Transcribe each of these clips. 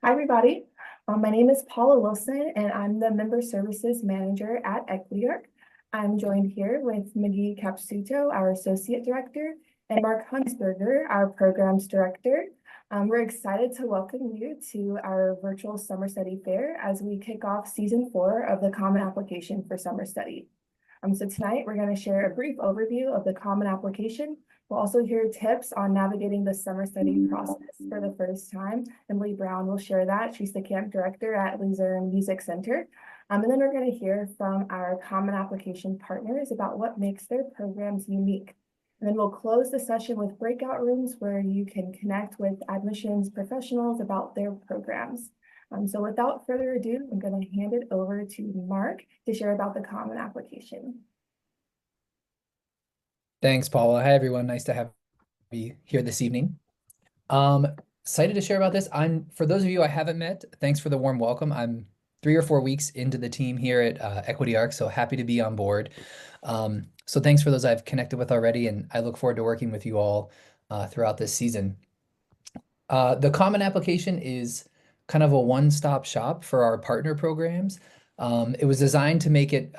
Hi, everybody. My name is Paula Wilson, and I'm the Member Services Manager at EquityArc. I'm joined here with Maggie Capsuto, our Associate Director, and Mark Hunsberger, our Programs Director. We're excited to welcome you to our virtual Summer Study Fair as we kick off Season 4 of the Common Application for Summer Study. So tonight we're going to share a brief overview of the Common Application. We'll also hear tips on navigating the summer study process for the first time. Emily Brown will share that. She's the camp director at Luzerne Music Center. And then we're going to hear from our Common Application partners about what makes their programs unique. And then we'll close the session with breakout rooms where you can connect with admissions professionals about their programs. So without further ado, I'm going to hand it over to Mark to share about the Common Application. Thanks, Paula. Hi, everyone. Nice to have you here this evening. Excited to share about this. For those of you I haven't met, thanks for the warm welcome. I'm 3 or 4 weeks into the team here at EquityArc, so happy to be on board. So thanks for those I've connected with already, and I look forward to working with you all throughout this season. The Common Application is kind of a one-stop shop for our partner programs. It was designed to make it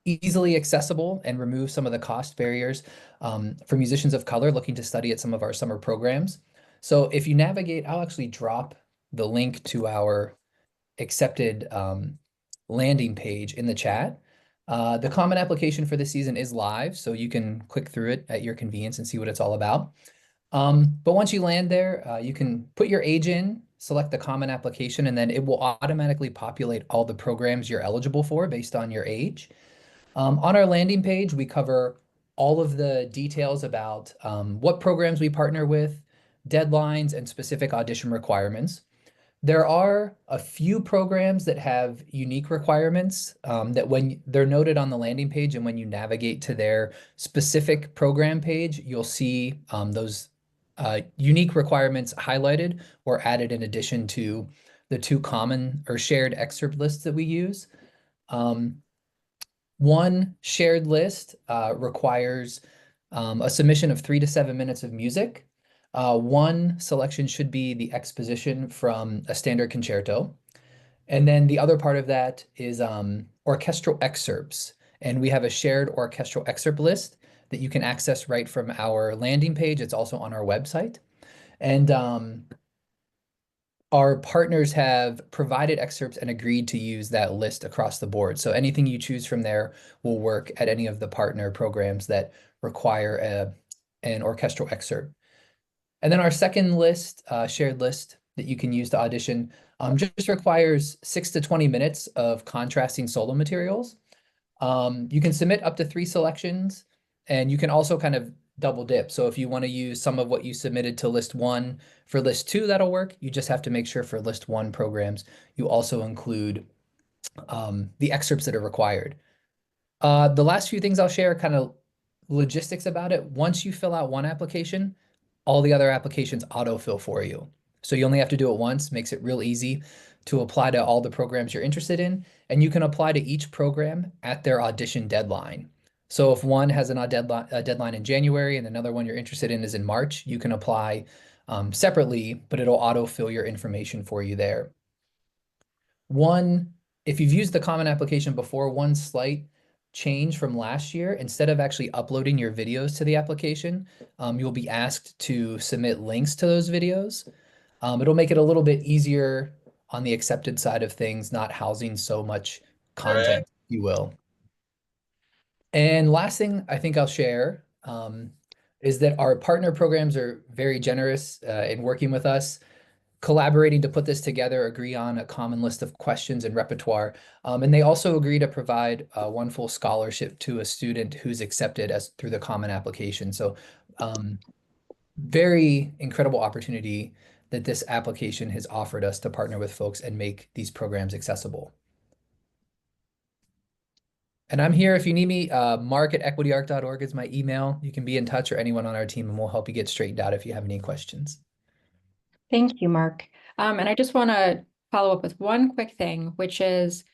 easily accessible and remove some of the cost barriers for musicians of color looking to study at some of our summer programs. So if you navigate, I'll actually drop the link to our accepted landing page in the chat. The Common Application for this season is live, so you can click through it at your convenience and see what it's all about. But once you land there, you can put your age in, select the Common Application, and then it will automatically populate all the programs you're eligible for based on your age. On our landing page, we cover all of the details about what programs we partner with, deadlines, and specific audition requirements. There are a few programs that have unique requirements that when they're noted on the landing page and when you navigate to their specific program page, you'll see those unique requirements highlighted or added in addition to the 2 common or shared excerpt lists that we use. One shared list requires a submission of 3 to 7 minutes of music. One selection should be the exposition from a standard concerto. And then the other part of that is orchestral excerpts. And we have a shared orchestral excerpt list that you can access right from our landing page. It's also on our website. And our partners have provided excerpts and agreed to use that list across the board. So anything you choose from there will work at any of the partner programs that require an orchestral excerpt. And then our second list, shared list that you can use to audition, just requires 6 to 20 minutes of contrasting solo materials. You can submit up to 3 selections, and you can also kind of double dip. So if you want to use some of what you submitted to list 1 for list 2, that'll work. You just have to make sure for list 1 programs, you also include the excerpts that are required. The last few things I'll share are kind of logistics about it. Once you fill out one application, all the other applications autofill for you. So you only have to do it once, makes it real easy to apply to all the programs you're interested in. And you can apply to each program at their audition deadline. So if one has a deadline in January and another one you're interested in is in March, you can apply separately, but it'll autofill your information for you there. If you've used the Common Application before, one slight change from last year, instead of actually uploading your videos to the application, you'll be asked to submit links to those videos. It'll make it a little bit easier on the accepted side of things, not housing so much content, if you will. And last thing I think I'll share is that our partner programs are very generous in working with us, collaborating to put this together, agree on a common list of questions and repertoire. And they also agree to provide 1 full scholarship to a student who's accepted through the Common Application. So very incredible opportunity that this application has offered us to partner with folks and make these programs accessible. And I'm here if you need me. Mark@equityarc.org is my email. You can be in touch, or anyone on our team, and we'll help you get straightened out if you have any questions. Thank you, Mark. And I just want to follow up with one quick thing, which is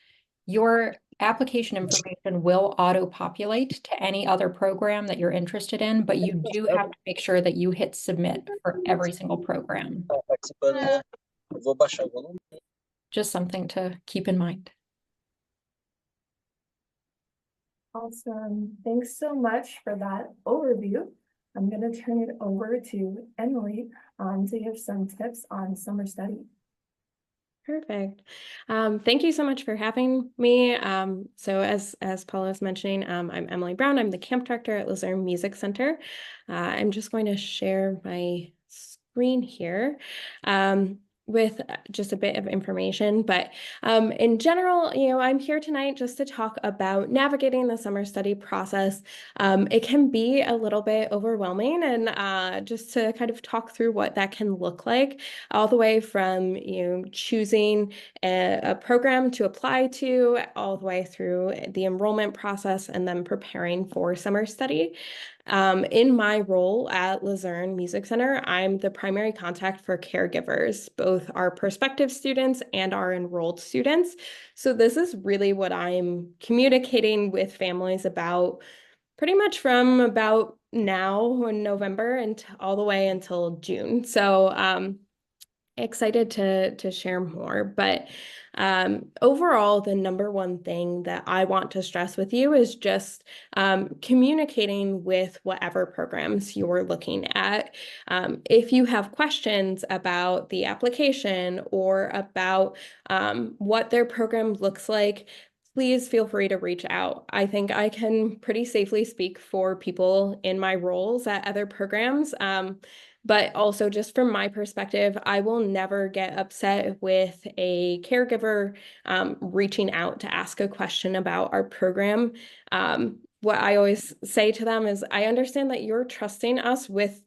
your application information will auto-populate to any other program that you're interested in, but you do have to make sure that you hit submit for every single program. vou baixar o volume. Just something to keep in mind. Awesome. Thanks so much for that overview. I'm going to turn it over to Emily to give some tips on summer study. Perfect. Thank you so much for having me. So as Paula was mentioning, I'm Emily Brown. I'm the camp director at Luzerne Music Center. I'm just going to share my screen here. With just a bit of information, but in general, I'm here tonight just to talk about navigating the summer study process. It can be a little bit overwhelming, and just to kind of talk through what that can look like, all the way from choosing a program to apply to, all the way through the enrollment process, and then preparing for summer study. In my role at Luzerne Music Center, I'm the primary contact for caregivers, both our prospective students and our enrolled students. So this is really what I'm communicating with families about pretty much from about now in November and all the way until June. So excited to share more, but overall, the number one thing that I want to stress with you is just communicating with whatever programs you're looking at. If you have questions about the application or about what their program looks like, please feel free to reach out. I think I can pretty safely speak for people in my roles at other programs. But also just from my perspective, I will never get upset with a caregiver reaching out to ask a question about our program. What I always say to them is, I understand that you're trusting us with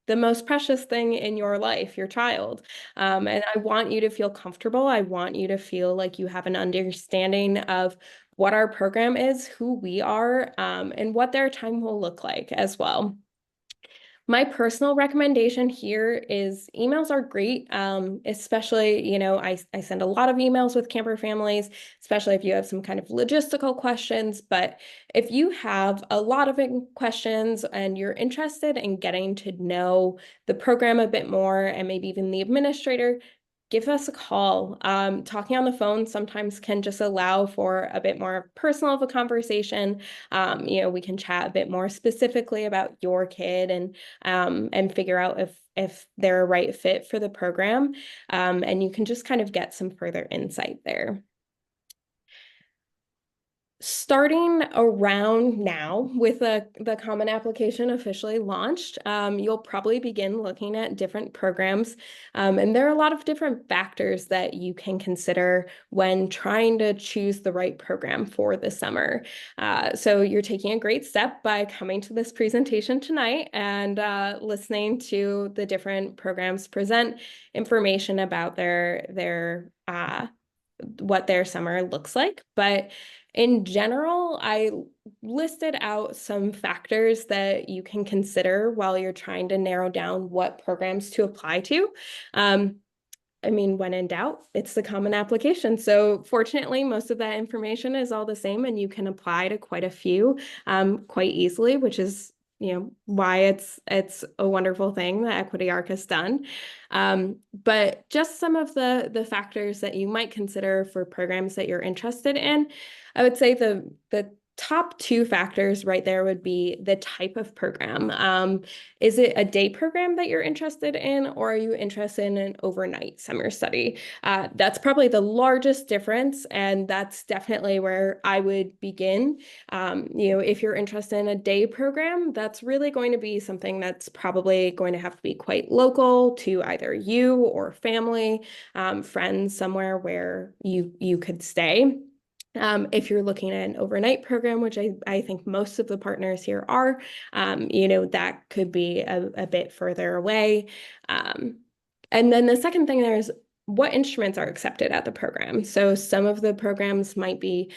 the most precious thing in your life, your child. And I want you to feel comfortable. I want you to feel like you have an understanding of what our program is, who we are, and what their time will look like as well. My personal recommendation here is emails are great, especially, I send a lot of emails with camper families, especially if you have some kind of logistical questions. But if you have a lot of questions and you're interested in getting to know the program a bit more and maybe even the administrator, give us a call. Talking on the phone sometimes can just allow for a bit more personal of a conversation. We can chat a bit more specifically about your kid and figure out if they're a right fit for the program. And you can just kind of get some further insight there. Starting around now with the Common Application officially launched, you'll probably begin looking at different programs. And there are a lot of different factors that you can consider when trying to choose the right program for the summer. So you're taking a great step by coming to this presentation tonight and listening to the different programs present information about their what their summer looks like. But in general, I listed out some factors that you can consider while you're trying to narrow down what programs to apply to. When in doubt, it's the Common Application. So fortunately, most of that information is all the same, and you can apply to quite a few quite easily, which is why it's a wonderful thing that Equity Arc has done. But just some of the factors that you might consider for programs that you're interested in, I would say the top two factors right there would be the type of program. Is it a day program that you're interested in, or are you interested in an overnight summer study? That's probably the largest difference, and that's definitely where I would begin. If you're interested in a day program, that's really going to be something that's probably going to have to be quite local to either you or family, friends, somewhere where you could stay. If you're looking at an overnight program, which I think most of the partners here are, that could be a bit further away. And then the second thing there is what instruments are accepted at the program. So some of the programs might be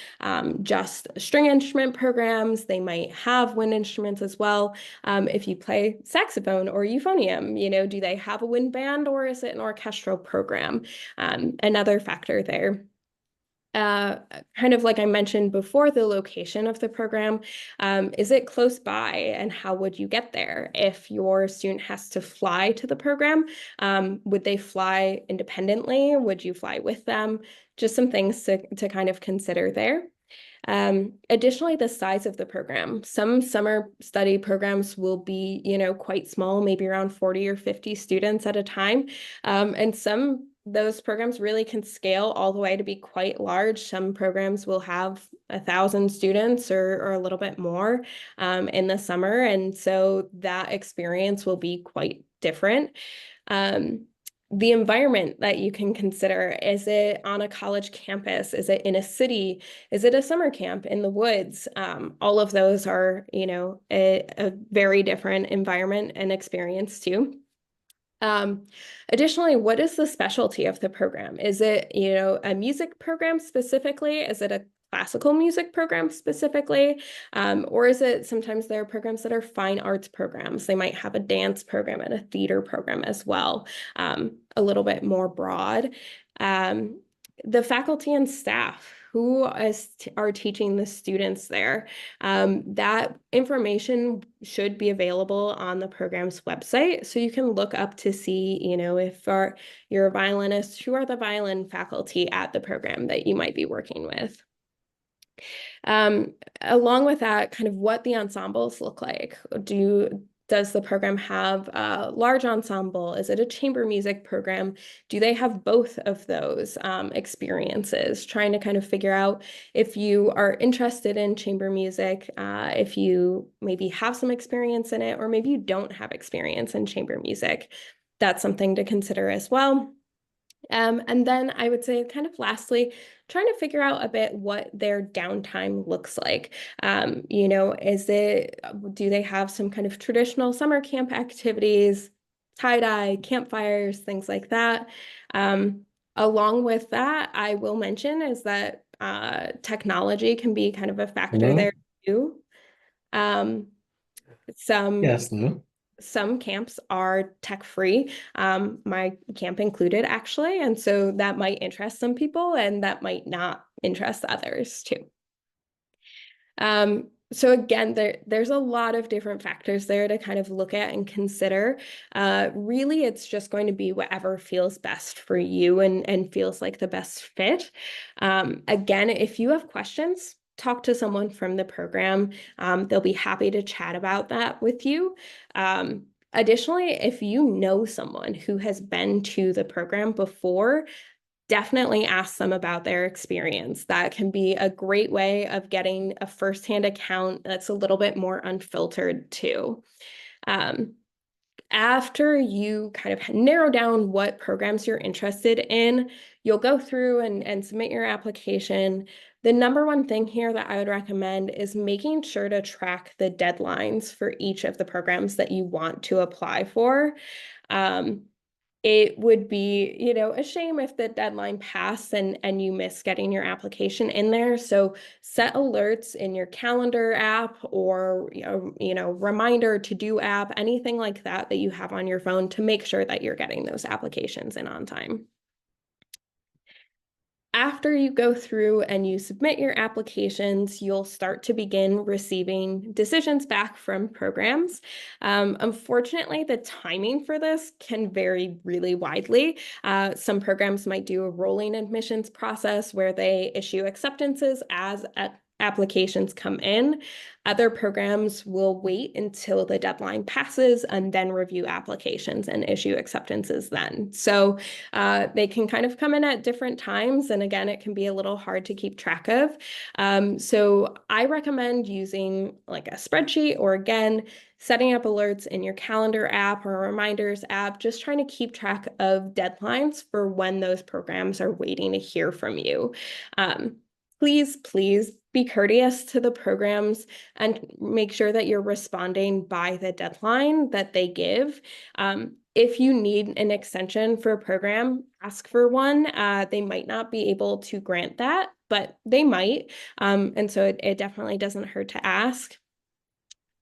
just string instrument programs. They might have wind instruments as well. If you play saxophone or euphonium, do they have a wind band, or is it an orchestral program? Another factor there. kind of like I mentioned before, the location of the program, is it close by, and how would you get there? If your student has to fly to the program, would they fly independently? Would you fly with them? Just some things to kind of consider there. Additionally, the size of the program. Some summer study programs will be, quite small, maybe around 40 or 50 students at a time. And those programs really can scale all the way to be quite large. Some programs will have 1,000 students or a little bit more in the summer. And so that experience will be quite different. The environment that you can consider, is it on a college campus? Is it in a city? Is it a summer camp in the woods? All of those are, a very different environment and experience too. Additionally, what is the specialty of the program? Is it, a music program specifically? Is it a classical music program specifically? Or is it sometimes there are programs that are fine arts programs? They might have a dance program and a theater program as well, a little bit more broad. The faculty and staff who are teaching the students there. That information should be available on the program's website. So you can look up to see, if you're a violinist, who are the violin faculty at the program that you might be working with. Along with that, kind of what the ensembles look like. Does the program have a large ensemble? Is it a chamber music program? Do they have both of those experiences? Trying to kind of figure out if you are interested in chamber music, if you maybe have some experience in it, or maybe you don't have experience in chamber music. That's something to consider as well. And then I would say kind of lastly, trying to figure out a bit what their downtime looks like. Do they have some kind of traditional summer camp activities, tie-dye, campfires, things like that. Along with that, I will mention is that technology can be kind of a factor there too. Yes, Lou. Some camps are tech-free, my camp included actually, and so that might interest some people and that might not interest others too. So again, there's a lot of different factors there to kind of look at and consider. Really, it's just going to be whatever feels best for you and feels like the best fit. Again, if you have questions, talk to someone from the program. They'll be happy to chat about that with you. Additionally, if you know someone who has been to the program before, definitely ask them about their experience. That can be a great way of getting a firsthand account that's a little bit more unfiltered too. After you kind of narrow down what programs you're interested in, you'll go through and submit your application. The number one thing here that I would recommend is making sure to track the deadlines for each of the programs that you want to apply for. It would be, a shame if the deadline passed and you miss getting your application in there. So set alerts in your calendar app or, reminder to-do app, anything like that that you have on your phone to make sure that you're getting those applications in on time. After you go through and you submit your applications, you'll start to begin receiving decisions back from programs. Unfortunately, the timing for this can vary really widely. Some programs might do a rolling admissions process where they issue acceptances as applications come in. Other programs will wait until the deadline passes and then review applications and issue acceptances then. So they can kind of come in at different times. And again, it can be a little hard to keep track of. So I recommend using like a spreadsheet or again, setting up alerts in your calendar app or reminders app, just trying to keep track of deadlines for when those programs are waiting to hear from you. Please be courteous to the programs and make sure that you're responding by the deadline that they give. If you need an extension for a program, ask for one. They might not be able to grant that, but they might. And so it definitely doesn't hurt to ask.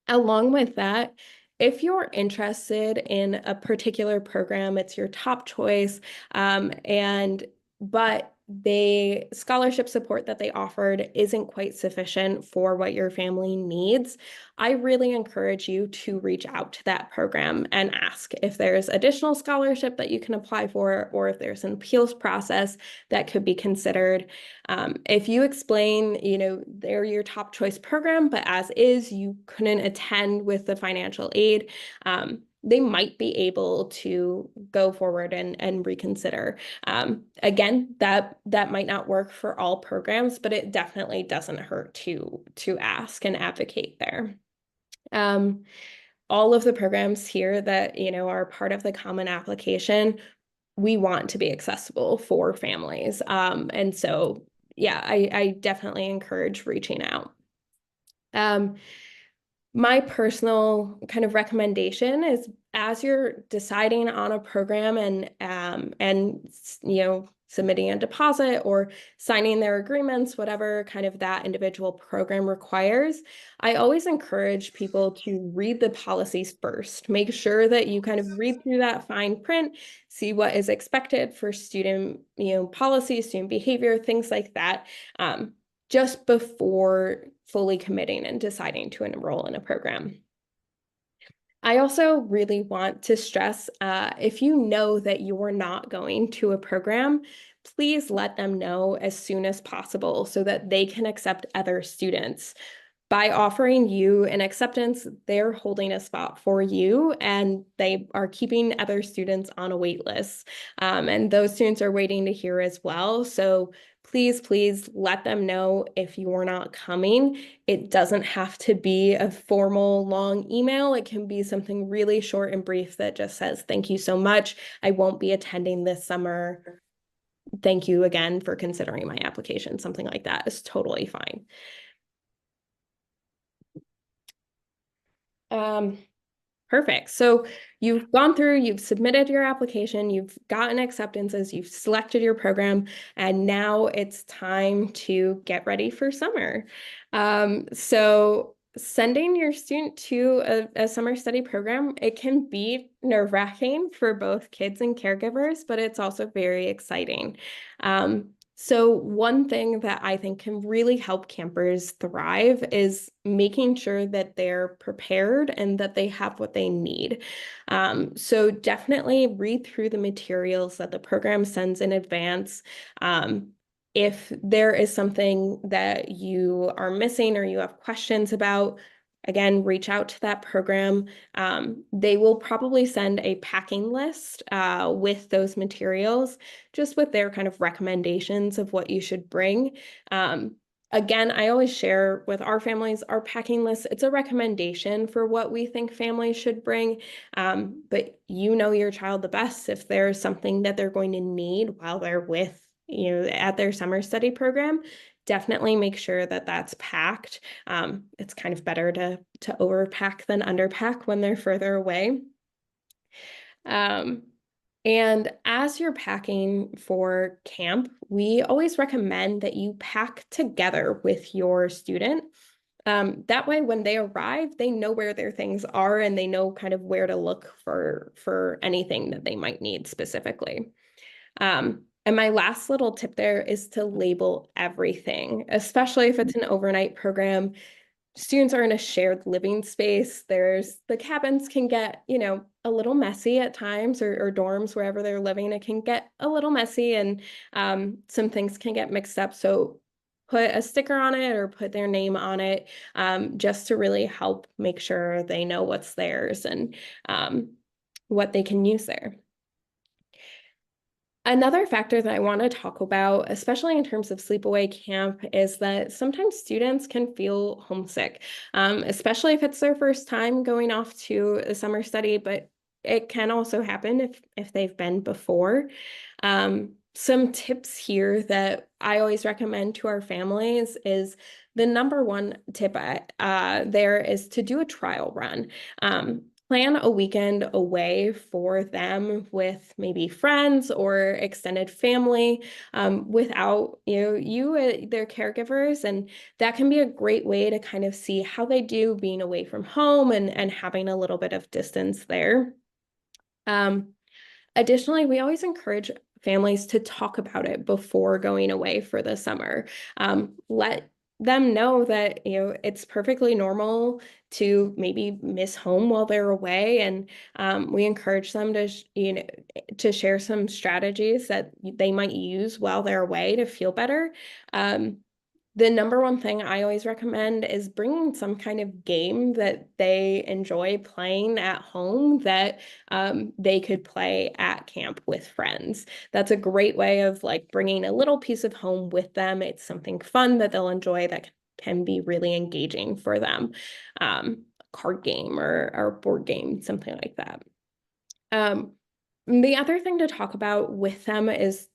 Along with that, if you're interested in a particular program, it's your top choice, and but the scholarship support that they offered isn't quite sufficient for what your family needs, I really encourage you to reach out to that program and ask if there's additional scholarship that you can apply for, or if there's an appeals process that could be considered. If you explain, they're your top choice program, but as is, you couldn't attend with the financial aid, they might be able to go forward and reconsider. Again, that might not work for all programs, but it definitely doesn't hurt to ask and advocate there. All of the programs here that, are part of the Common Application, we want to be accessible for families. And so, yeah, I definitely encourage reaching out. My personal kind of recommendation is, as you're deciding on a program and submitting a deposit or signing their agreements, whatever kind of that individual program requires, I always encourage people to read the policies first. Make sure that you kind of read through that fine print, see what is expected for student, policies, student behavior, things like that, just before fully committing and deciding to enroll in a program. I also really want to stress, if you know that you're not going to a program, please let them know as soon as possible so that they can accept other students. By offering you an acceptance, they're holding a spot for you, and they are keeping other students on a wait list. And those students are waiting to hear as well. So please let them know if you're not coming. It doesn't have to be a formal long email. It can be something really short and brief that just says, "Thank you so much. I won't be attending this summer. Thank you again for considering my application." Something like that is totally fine. Perfect. So you've gone through, you've submitted your application, you've gotten acceptances, you've selected your program, and now it's time to get ready for summer. So sending your student to a summer study program, it can be nerve-wracking for both kids and caregivers, but it's also very exciting. So one thing that I think can really help campers thrive is making sure that they're prepared and that they have what they need. So definitely read through the materials that the program sends in advance. If there is something that you are missing or you have questions about, again, reach out to that program. They will probably send a packing list with those materials, just with their kind of recommendations of what you should bring. Again, I always share with our families, our packing list, it's a recommendation for what we think families should bring. But you know your child the best. If there's something that they're going to need while they're with, at their summer study program, definitely make sure that that's packed. It's kind of better to overpack than underpack when they're further away. And as you're packing for camp, we always recommend that you pack together with your student. That way, when they arrive, they know where their things are and they know kind of where to look for anything that they might need specifically. And my last little tip there is to label everything, especially if it's an overnight program. Students are in a shared living space. The cabins can get, a little messy at times, or dorms, wherever they're living, it can get a little messy, and some things can get mixed up. So put a sticker on it or put their name on it, just to really help make sure they know what's theirs and what they can use there. Another factor that I want to talk about, especially in terms of sleepaway camp, is that sometimes students can feel homesick, especially if it's their first time going off to a summer study, but it can also happen if they've been before. Some tips here that I always recommend to our families is the number one tip there is to do a trial run. Plan a weekend away for them with maybe friends or extended family, without their caregivers, and that can be a great way to kind of see how they do being away from home and having a little bit of distance there. Additionally, we always encourage families to talk about it before going away for the summer. Let them know that, it's perfectly normal to maybe miss home while they're away. And we encourage them to, to share some strategies that they might use while they're away to feel better. The number one thing I always recommend is bringing some kind of game that they enjoy playing at home that they could play at camp with friends. That's a great way of like bringing a little piece of home with them. It's something fun that they'll enjoy that can be really engaging for them. Card game or board game, something like that. The other thing to talk about with them is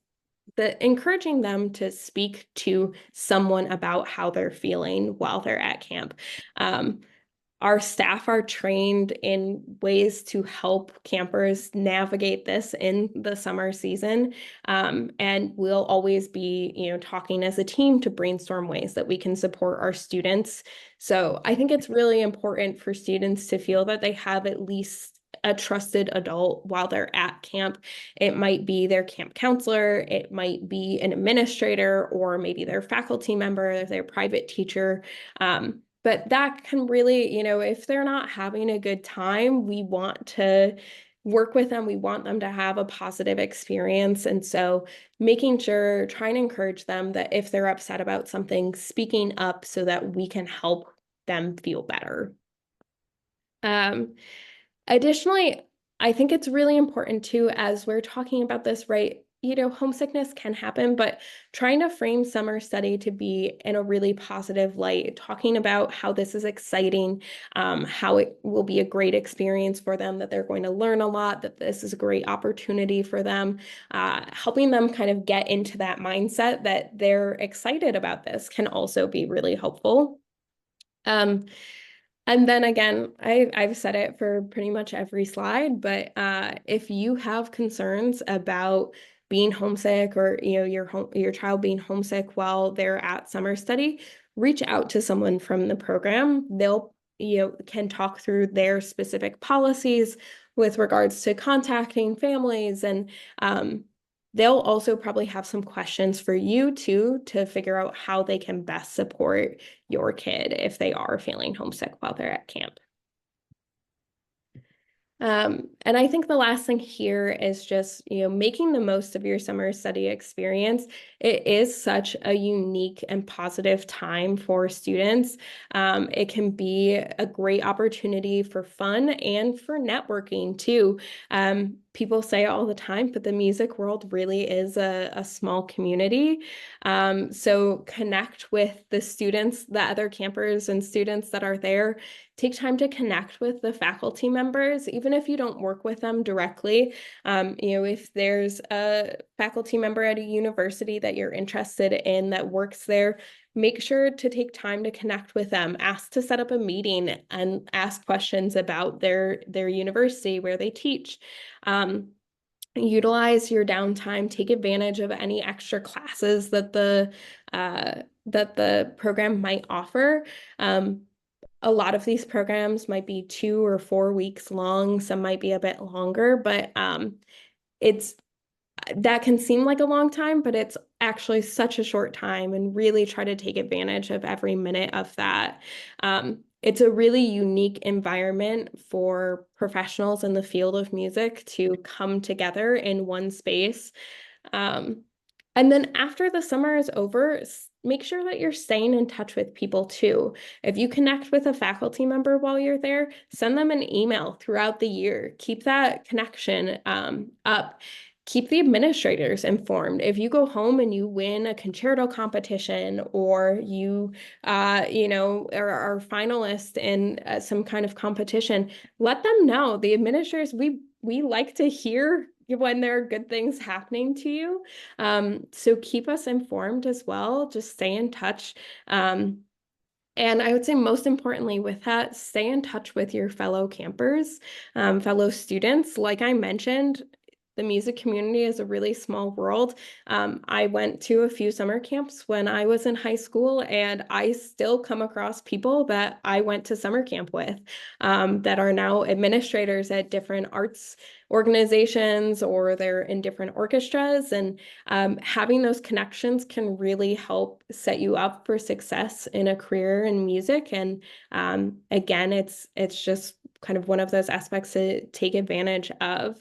encouraging them to speak to someone about how they're feeling while they're at camp. Our staff are trained in ways to help campers navigate this in the summer season. And we'll always be, talking as a team to brainstorm ways that we can support our students. So I think it's really important for students to feel that they have at least a trusted adult while they're at camp. It might be their camp counselor, it might be an administrator, or maybe their faculty member, their private teacher. But that can really, if they're not having a good time, we want to work with them. We want them to have a positive experience. And so trying to encourage them that if they're upset about something, speaking up so that we can help them feel better. Additionally, I think it's really important too, as we're talking about this, right? Homesickness can happen, but trying to frame summer study to be in a really positive light, talking about how this is exciting, how it will be a great experience for them, that they're going to learn a lot, that this is a great opportunity for them, helping them kind of get into that mindset that they're excited about this can also be really helpful. And then again, I've said it for pretty much every slide, but if you have concerns about being homesick or your child being homesick while they're at summer study, reach out to someone from the program. They'll can talk through their specific policies with regards to contacting families, and they'll also probably have some questions for you too to figure out how they can best support your kid if they are feeling homesick while they're at camp. And I think the last thing here is just, making the most of your summer study experience. It is such a unique and positive time for students. It can be a great opportunity for fun and for networking too. People say it all the time, but the music world really is a small community. So connect with the students, the other campers and students that are there. Take time to connect with the faculty members, even if you don't work with them directly. If there's a faculty member at a university that you're interested in that works there, make sure to take time to connect with them. Ask to set up a meeting and ask questions about their university, where they teach. Utilize your downtime, take advantage of any extra classes that the program might offer. A lot of these programs might be 2 or 4 weeks long. Some might be a bit longer, but that can seem like a long time, but it's actually such a short time, and really try to take advantage of every minute of that. It's a really unique environment for professionals in the field of music to come together in one space. And then after the summer is over, make sure that you're staying in touch with people too. If you connect with a faculty member while you're there, send them an email throughout the year. Keep that connection up. Keep the administrators informed. If you go home and you win a concerto competition, or you, are finalist in some kind of competition, let them know. The administrators, we like to hear when there are good things happening to you. So keep us informed as well. Just stay in touch. And I would say most importantly with that, stay in touch with your fellow campers, fellow students. Like I mentioned, the music community is a really small world. I went to a few summer camps when I was in high school, and I still come across people that I went to summer camp with that are now administrators at different arts organizations, or they're in different orchestras. And having those connections can really help set you up for success in a career in music. And again, it's just kind of one of those aspects to take advantage of.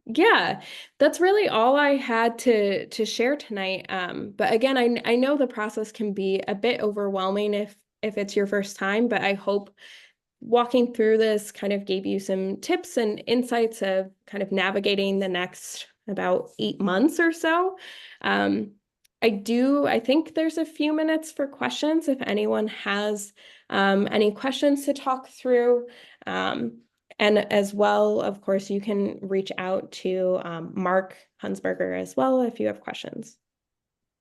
Yeah, that's really all I had to share tonight. But again, I know the process can be a bit overwhelming if it's your first time, but I hope walking through this kind of gave you some tips and insights of kind of navigating the next about 8 months or so. I think there's a few minutes for questions if anyone has any questions to talk through. And as well, of course, you can reach out to Mark Hunsberger as well if you have questions.